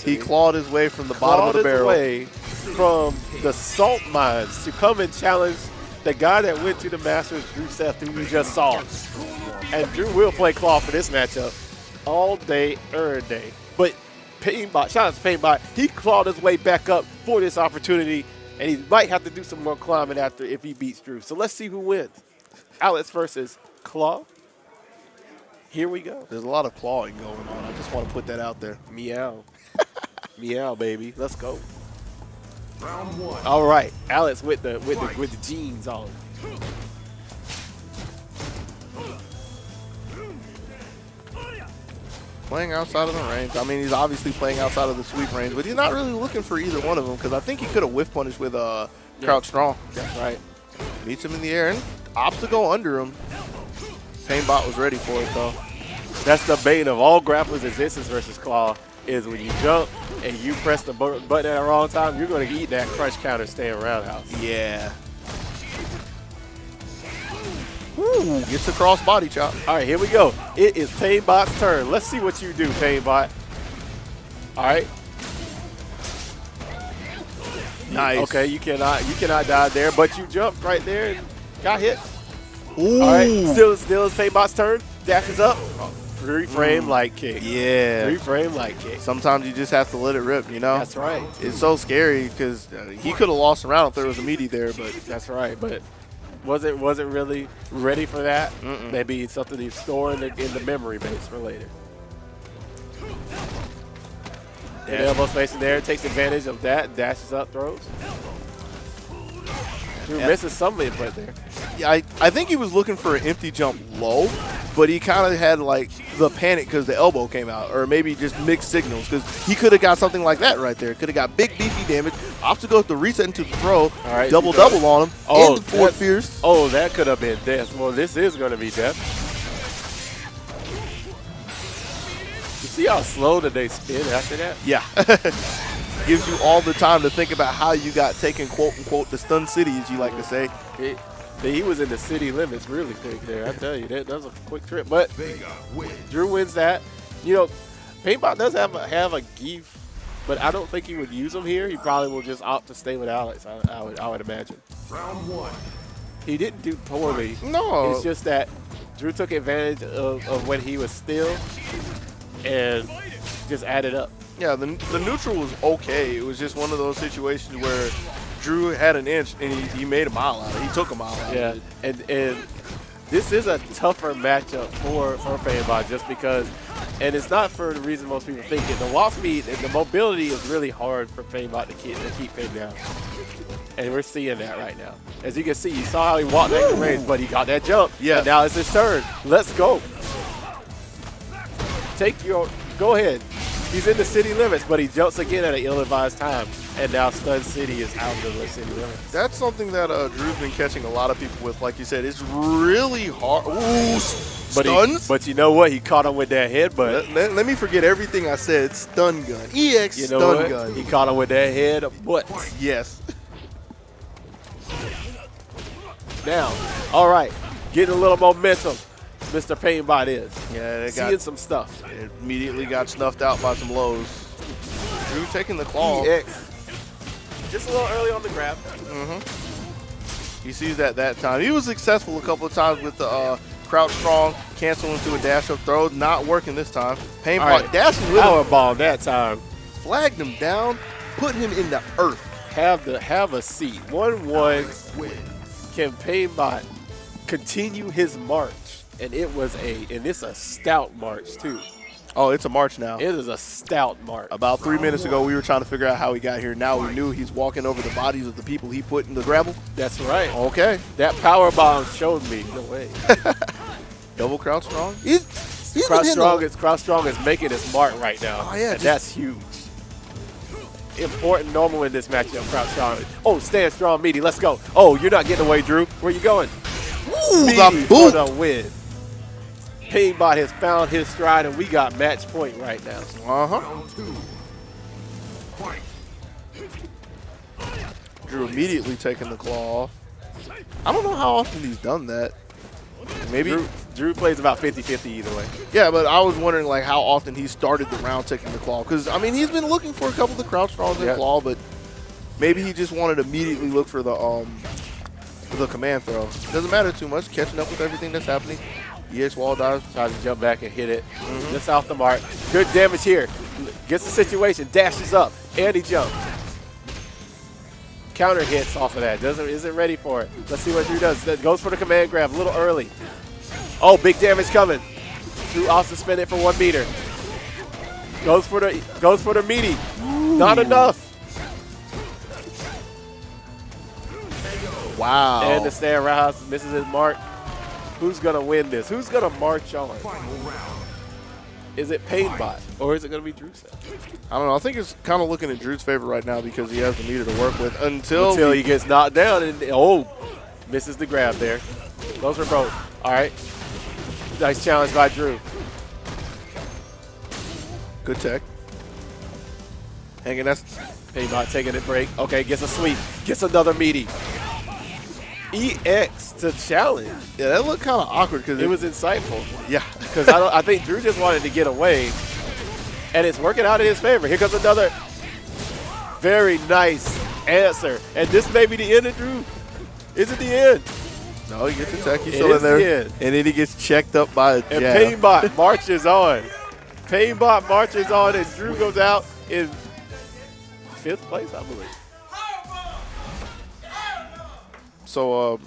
He clawed his way from the bottom of the barrel. Way from the salt mines to come and challenge the guy that went to the Masters, Druseph, who we just saw. And Drew will play claw for this matchup all day, every day. But Painbot, shout out to Painbot, he clawed his way back up for this opportunity, and he might have to do some more climbing after if he beats Drew. So let's see who wins. Alex versus Claw. Here we go. There's a lot of clawing going on. I just want to put that out there. Meow. Meow, baby. Let's go. Round one. All right, Alex with the jeans on. Playing outside of the range. I mean, he's obviously playing outside of the sweep range, but he's not really looking for either one of them because I think he could have whiff punished with Crouch Strong. That's right. Meets him in the air and opts to go under him. Painbot was ready for it, though. That's the bane of all grapplers' existence versus Claw, is when you jump and you press the button at the wrong time, you're going to eat that crush counter staying roundhouse. Yeah. Woo, gets a cross body chop. All right, here we go. It is Painbot's turn. Let's see what you do, Painbot. All right. Nice. Okay, you cannot die there, but you jumped right there and got hit. Ooh. All right, still is Painbot's turn. Dashes up. Three frame light kick. Yeah. Three frame light kick. Sometimes you just have to let it rip, you know? That's right. It's so scary because he could have lost a round if there was a meaty there, but that's right. But wasn't really ready for that. Maybe something he's storing in the memory base for later. Good elbow spacing there. Takes advantage of that. Dashes up, throws. Drew misses some input there. Yeah, I think he was looking for an empty jump low, but he kind of had like the panic because the elbow came out, or maybe just mixed signals because he could have got something like that right there. Could have got big beefy damage. Opts to go with the reset into the throw. All right, double on him. Oh, and the Fort Fierce. Oh, that could have been death. Well, this is going to be death. You see how slow that they spin after that? Yeah. Gives you all the time to think about how you got taken, quote unquote, the stun city, as you like to say. He was in the city limits really quick there. I tell you, that was a quick trip. But Drew wins that. You know, Painbot does have a Geef, but I don't think he would use him here. He probably will just opt to stay with Alex, I would imagine. Round one. He didn't do poorly. No. It's just that Drew took advantage of when he was still and just added up. Yeah, the neutral was okay. It was just one of those situations where Drew had an inch and he made a mile out of it. He took a mile out of it. And this is a tougher matchup for Painbot just because, and it's not for the reason most people think it. The wall speed and the mobility is really hard for Painbot to keep him down. And we're seeing that right now. As you can see, you saw how he walked back the range, but he got that jump. Yeah. And now it's his turn. Let's go. Go ahead. He's in the city limits, but he jumps again at an ill-advised time. And now Stun City is out of the city limits. That's something that Drew's been catching a lot of people with. Like you said, it's really hard. Ooh, stuns? But you know what? He caught him with that headbutt. Let me forget everything I said. Stun gun. EX you know stun what? gun. He caught him with that headbutt. Yes. Now, all right. Getting a little momentum. Mr. Painbot is. Yeah, seeing some stuff. It immediately got snuffed out by some lows. Drew taking the claw. EX. Just a little early on the grab. He sees that time. He was successful a couple of times with the crouch strong, canceling to a dash up throw. Not working this time. Painbot dashing with him. Powerball that time. Flagged him down, put him in the earth. Have a seat. 1-1. Can Painbot continue his march? And it's a stout march too. Oh, it's a march now. It is a stout march. About 3 minutes ago, we were trying to figure out how he got here. Now we knew he's walking over the bodies of the people he put in the gravel. That's right. Okay. That power bomb showed me. No way. Double crouch strong. Crouch strong is making his mark right now. Oh, yeah. And that's huge. Important normal in this matchup, crouch strong. Oh, stand strong, meaty. Let's go. Oh, you're not getting away, Drew. Where you going? Ooh, meaty the for boot. the win. Painbot has found his stride, and we got match point right now. Round two. Fight. Drew immediately taking the claw off. I don't know how often he's done that. Maybe. Drew plays about 50-50 either way. Yeah, but I was wondering like how often he started the round taking the claw. Because, I mean, he's been looking for a couple of the crouch straws and claw, but maybe he just wanted to immediately look for the command throw. Doesn't matter too much. Catching up with everything that's happening. EX wall dives. Tries to jump back and hit it. Just off the mark. Good damage here. Gets the situation. Dashes up. And he jumps. Counter hits off of that. Isn't ready for it. Let's see what Drew does. Goes for the command grab a little early. Oh, big damage coming. Drew off suspended for 1 meter. Goes for the meaty. Ooh. Not enough. Wow. And the stand roundhouse misses his mark. Who's gonna win this? Who's gonna march on? Final round. Is it Painbot or is it gonna be Druseph? I don't know. I think it's kind of looking in Drew's favor right now because he has the meter to work with until he gets knocked down and misses the grab there. Goes for both. All right. Nice challenge by Drew. Good tech. Hanging. That's Painbot taking a break. Okay, gets a sweep. Gets another meaty. EX to challenge. Yeah, that looked kind of awkward because it was insightful. Yeah, because I think Drew just wanted to get away, and it's working out in his favor. Here comes another very nice answer, and this may be the end of Drew. Is it the end? No, he gets the tech. He's still in there, and then he gets checked up by a jab. And Painbot marches on. Painbot marches on, and Drew goes out in 5th place, I believe. So